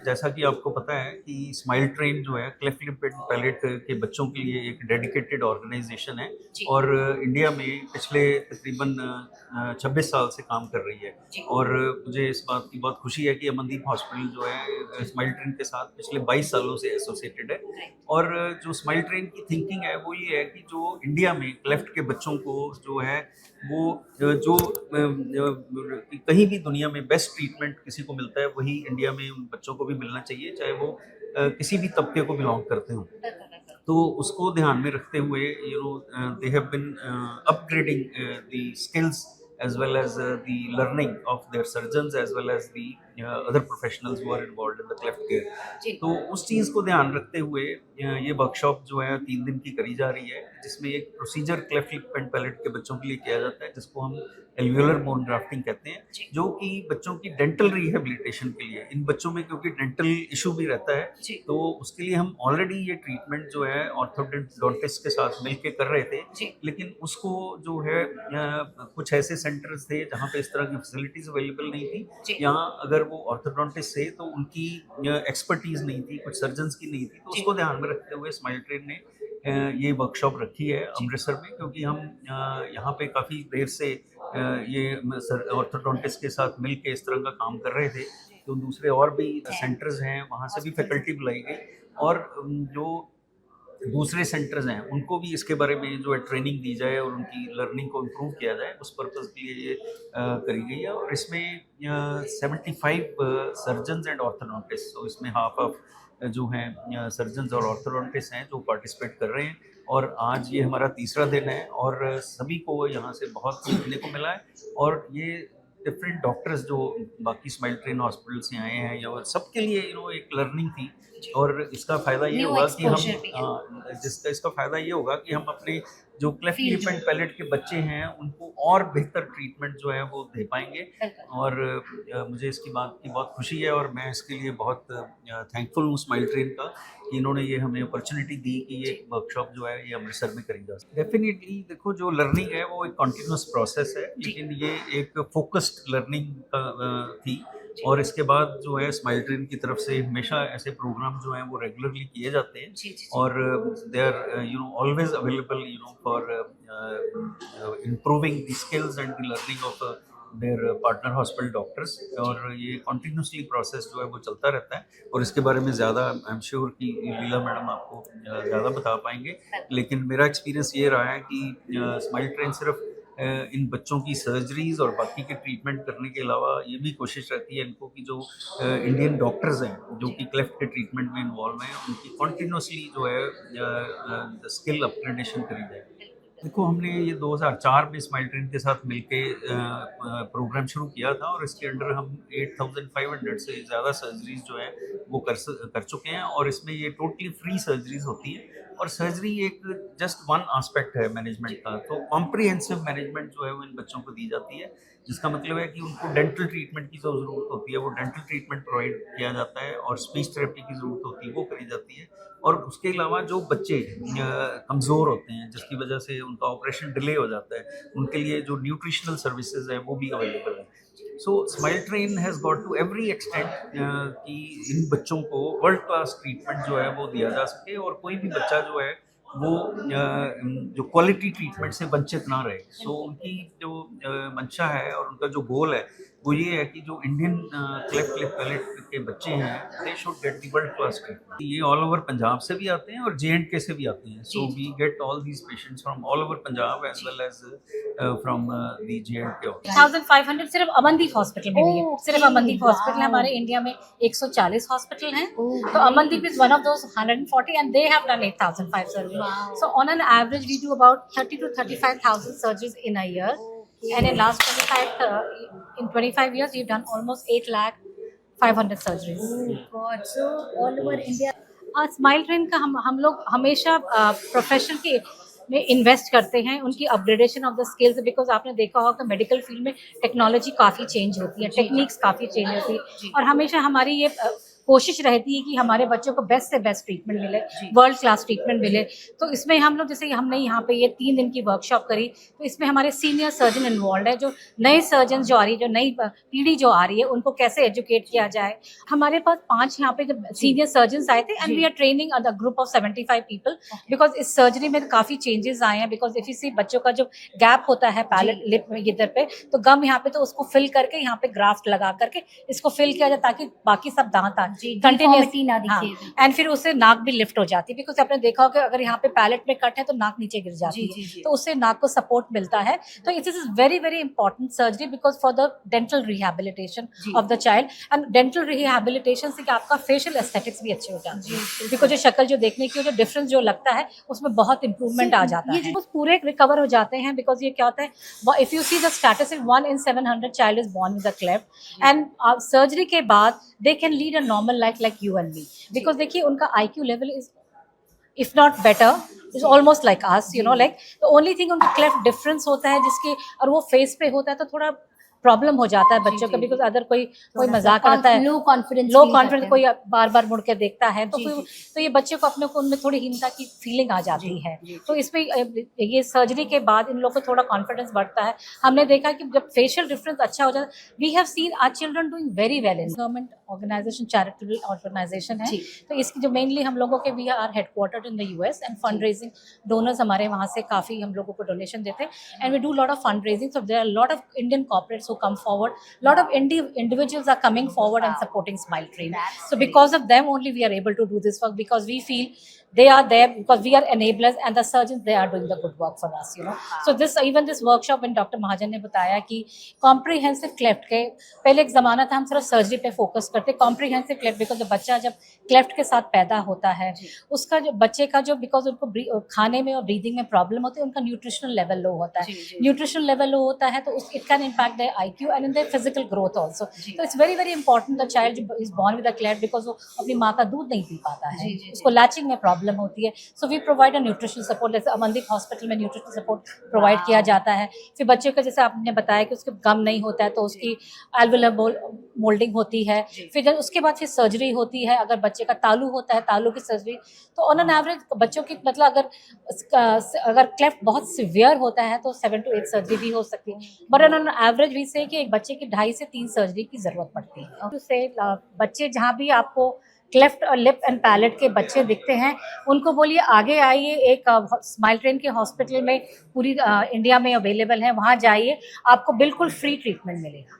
जैसा कि आपको पता है कि स्माइल ट्रेन जो है क्लेफ्ट लिप एंड पैलेट के बच्चों के लिए एक डेडिकेटेड ऑर्गेनाइजेशन है जी, और इंडिया में पिछले तकरीबन 26 साल से काम कर रही है। जी, और मुझे इस बात की बहुत खुशी है कि अमनदीप हॉस्पिटल जो है स्माइल ट्रेन के साथ पिछले 22 सालों से एसोसिएटेड है। राइट, और जो स्माइल ट्रेन की थिंकिंग है वो ये है कि जो इंडिया में क्लेफ्ट के बच्चों को जो है वो जो कहीं भी दुनिया में बेस्ट ट्रीटमेंट किसी को मिलता है वही इंडिया में उन बच्चों को भी मिलना चाहिए, चाहे वो किसी भी तबके को बिलोंग करते हों। बिल्कुल, बिल्कुल। तो उसको ध्यान में रखते हुए they have been upgrading the skills as well as the learning of their surgeons as well as the other professionals who are involved in the cleft care। जी, तो उस चीज़ को ध्यान रखते हुए ये वर्कशॉप जो है 3 दिन की करी जा रही है, जिसमें एक procedure cleft lip and palate के बच्चों के लिए किया जाता है जिसको हम एल्वियोलर बोन ग्राफ्टिंग कहते हैं, जी, जो कि बच्चों की डेंटल रिहेबिलिटेशन के लिए, इन बच्चों में क्योंकि डेंटल इशू भी रहता है, जी, तो उसके लिए हम ऑलरेडी ये ट्रीटमेंट जो है ऑर्थोडोंटिस्ट के साथ मिलके कर रहे थे। जी, लेकिन उसको जो है कुछ ऐसे सेंटर्स थे जहाँ पे इस तरह की फैसिलिटीज अवेलेबल नहीं थी। जी, यहाँ अगर वो ऑर्थोडोंटिस्ट थे तो उनकी एक्सपर्टीज नहीं थी, कुछ सर्जन्स की नहीं थी, तो जी, उसको ध्यान में रखते हुए स्माइल ट्रेन ने ये वर्कशॉप रखी है जी, अमृतसर में, क्योंकि हम यहाँ पे काफ़ी देर से ये ऑर्थोडोंटिस्ट के साथ मिल के इस तरह का काम कर रहे थे। तो दूसरे और भी सेंटर्स हैं, वहाँ से भी फैकल्टी बुलाई गई और जो दूसरे सेंटर्स हैं उनको भी इसके बारे में जो है ट्रेनिंग दी जाए और उनकी लर्निंग को इम्प्रूव किया जाए, उस पर्पज़ के लिए ये करी गई है। और इसमें 75 सर्जन्स एंड ऑर्थोडोंटिस्ट, तो इसमें हाफ ऑफ जो हैं सर्जन्स और ऑर्थोडोंटिस्ट हैं जो पार्टिसिपेट कर रहे हैं। और आज ये हमारा तीसरा दिन है और सभी को यहाँ से बहुत सीखने को मिला है। और ये डिफरेंट डॉक्टर्स जो बाकी स्माइल ट्रेन हॉस्पिटल से आए हैं या सबके लिए एक लर्निंग थी। जी। और इसका फ़ायदा ये न्यू होगा कि हम एक्सपोज़र भी है। जिसका इसका फ़ायदा ये होगा कि हम अपने जो क्लेफ्ट फ़ील्ड लिप जो एंड पैलेट के बच्चे हैं उनको और बेहतर ट्रीटमेंट जो है वो दे पाएँगे। बिल्कुल, और मुझे इसकी बात की बहुत खुशी है और मैं इसके लिए बहुत थैंकफुल हूँ स्माइल ट्रेन का कि इन्होंने ये हमें अपॉर्च्युनिटी दी कि ये जी, वर्कशॉप जो है ये अमृतसर में करी जा सके। डेफ़िनिटली देखो, जो लर्निंग है वो एक कंटीन्यूअस प्रोसेस है, जी, लेकिन ये एक फ़ोकस्ड लर्निंग थी। जी, और इसके बाद जो है स्माइल ट्रेन की तरफ से हमेशा ऐसे प्रोग्राम जो हैं वो रेगुलरली किए जाते हैं। जी, जी, जी, और they are always available for improving the skills and the learning of their partner hospital doctors। जी, और ये कंटिन्यूसली प्रोसेस जो है वो चलता रहता है और इसके बारे में ज़्यादा आई एम श्योर कि लीला मैडम आपको ज़्यादा बता पाएंगे। बिल्कुल, लेकिन मेरा एक्सपीरियंस ये रहा है कि स्माइल ट्रेन सिर्फ इन बच्चों की सर्जरीज और बाकी के ट्रीटमेंट करने के अलावा ये भी कोशिश रहती है इनको कि जो इंडियन डॉक्टर्स हैं जो जी, कि क्लेफ्ट के ट्रीटमेंट में इन्वॉल्व हैं, उनकी कंटिन्यूसली जो है स्किल अपग्रेडेशन करी जाए। बिल्कुल, बिल्कुल, देखो, हमने ये 2004 में स्माइल ट्रेन के साथ मिलके प्रोग्राम शुरू किया था और इसके अंडर हम 8500 से ज़्यादा सर्जरीज जो है वो कर चुके हैं। और इसमें ये टोटली फ्री सर्जरीज होती हैं और सर्जरी एक जस्ट वन एस्पेक्ट है मैनेजमेंट जी, का। तो कॉम्प्रिहेंसिव मैनेजमेंट जो है वो इन बच्चों को दी जाती है, जिसका मतलब है कि उनको डेंटल ट्रीटमेंट की जो ज़रूरत होती है वो डेंटल ट्रीटमेंट प्रोवाइड किया जाता है और स्पीच थेरेपी की ज़रूरत होती है वो करी जाती है। और उसके अलावा जो बच्चे कमज़ोर होते हैं जिसकी वजह से उनका ऑपरेशन डिले हो जाता है, उनके लिए जो न्यूट्रिशनल सर्विसेज हैं वो भी अवेलेबल है। So smile train has got to every extent कि इन बच्चों को वर्ल्ड क्लास ट्रीटमेंट जो है वो दिया जा सके और कोई भी बच्चा जो है वो जो क्वालिटी ट्रीटमेंट से वंचित ना रहे। सो बिल्कुल, उनकी जो मंशा है और उनका जो गोल है वो ये है कि जो इंडियन क्लेफ्ट लिप पैलेट के बच्चे हैं they should get the world class treatment. ये ऑल ओवर पंजाब से भी आते हैं और J&K से भी आते हैं। जी, so we get all these patients from all over Punjab as जी। Well as from the J&K also. 1500 सिर्फ अमनदीप हॉस्पिटल में भी है। सिर्फ अमनदीप हॉस्पिटल हमारे इंडिया में 140 हॉस्पिटल हैं। तो Amandeep is one of those 140 and they have done 8005 surgery. So on an average we do about 30 to 35,000 surgeries in a year. And in last 25 years we've done almost 8 lakh 500 surgeries. Oh God! So all over India. Smile train का हम लोग हमेशा profession के में invest करते हैं, उनकी upgradation of the skills, because आपने देखा होगा कि मेडिकल फील्ड में टेक्नोलॉजी काफ़ी चेंज होती है, टेक्निक्स काफ़ी चेंज होती है और हमेशा हमारी ये कोशिश रहती है कि हमारे बच्चों को बेस्ट से बेस्ट ट्रीटमेंट मिले, वर्ल्ड क्लास ट्रीटमेंट मिले। तो इसमें हम लोग जैसे हमने यहाँ पे ये 3 दिन की वर्कशॉप करी, तो इसमें हमारे सीनियर सर्जन इन्वॉल्व है, जो नए सर्जन जो आ रही है, जो नई पीढ़ी जो आ रही है, उनको कैसे एजुकेट किया जाए। हमारे पास 5 यहाँ पे जब सीनियर सर्जन आए थे, and we are training a group of 75 people, because इस सर्जरी में काफी चेंजेस आए हैं। बिकॉज इफ यू सी बच्चों का जो गैप होता है पैलेट लिप में इधर पे, तो गम यहाँ पे, तो उसको फिल करके यहाँ पे ग्राफ्ट लगा करके इसको फिल किया जाए ताकि बाकी सब दांत आ deformity ना दिखे। एंड फिर उससे नाक भी लिफ्ट हो जाती है। बिकॉज आपने देखा होगा अगर यहाँ पे पैलेट में कट है तो नाक नीचे गिर जाती है, तो उससे नाक को सपोर्ट मिलता है। तो it is very very important surgery because for the dental rehabilitation of the child, and dental rehabilitation से कि आपका फेशियल एस्थेटिक्स भी अच्छे हो जाते हैं, बिकॉज जो शक्ल जो देखने की जो डिफरेंस जो लगता है उसमें बहुत इंप्रूवमेंट आ जाता है, पूरे रिकवर हो जाते हैं। बिकॉज ये क्या होता है, if you see the statistic 1 in 700 child is born with a cleft, and surgery के बाद they can lead a normal life like you and me. Because देखिए उनका IQ level is if not better is almost like us, you know, like the only thing उनका cleft difference होता है जिसके, और वो फेस पे होता है तो थोड़ा प्रॉब्लम हो जाता है बच्चों का। बिकॉज अदर कोई मजाक करता है, लो कॉन्फिडेंस कोई बार बार मुड़ के देखता है, तो फिर तो ये बच्चे को अपने को उनमें थोड़ी हीनता की फीलिंग आ जाती है। तो इसमें ये सर्जरी के बाद इन लोगों को थोड़ा कॉन्फिडेंस बढ़ता है। हमने देखा कि जब फेशियल डिफरेंस अच्छा हो जाता है, we have seen our children doing very well in government organisation, charitable organisation है। तो इसकी जो मेनली हम लोगों के, we are headquartered in the US, and fund raising donors हमारे वहाँ से काफ़ी हम लोगों को डोनेशन देते हैं, and we do lot of fund raising. So there are lot of Indian corporates who come forward, lot of individuals are coming forward and supporting Smile Train. So because of them only we are able to do this work, because we feel they are there because we are enablers, and the surgeons, they are doing the good work for us, you know. So this workshop when Dr. Mahajan ने बताया कि comprehensive cleft के, पहले एक ज़माना था हम सिर्फ सर्जरी पे फोकस करते, comprehensive cleft बिकॉज जब बच्चा जब क्लेफ्ट के साथ पैदा होता है, उसका जो बच्चे का जो, बिकॉज उनको खाने में और ब्रीदिंग में प्रॉब्लम होती है, उनका न्यूट्रिशनल लेवल लो होता है, न्यूट्रिशनल लेवल लो होता है तो it can impact their IQ and in their physical growth also. तो it's very very important the child is born with a cleft, because वो अपनी माँ का दूध नहीं पी पाता है, उसको लैचिंग में प्रॉब्लम होती है। So we provide a nutritional support, जैसे अमनदीप हॉस्पिटल में न्यूट्रिशनल सपोर्ट प्रोवाइड किया जाता है। फिर बच्चे का, जैसे आपने बताया कि उसके गम नहीं होता है तो उसकी एल्वुलर मोल्डिंग होती है, फिर उसके बाद फिर सर्जरी होती है। अगर बच्चे का तालू होता है, तालू की सर्जरी, तो ऑन एन एवरेज बच्चों की, मतलब अगर क्लेफ्ट बहुत सिवियर होता है तो 7 to 8 सर्जरी भी हो सकती है, बट ऑन एन एवरेज भी से कि एक बच्चे की 2.5 से 3 सर्जरी की जरूरत पड़ती है। उससे बच्चे जहाँ भी आपको क्लेफ्ट और लिप एंड पैलेट के बच्चे दिखते हैं, उनको बोलिए आगे आइए, एक स्माइल ट्रेन के हॉस्पिटल में पूरी इंडिया में अवेलेबल है, वहाँ जाइए, आपको बिल्कुल फ्री ट्रीटमेंट मिलेगा।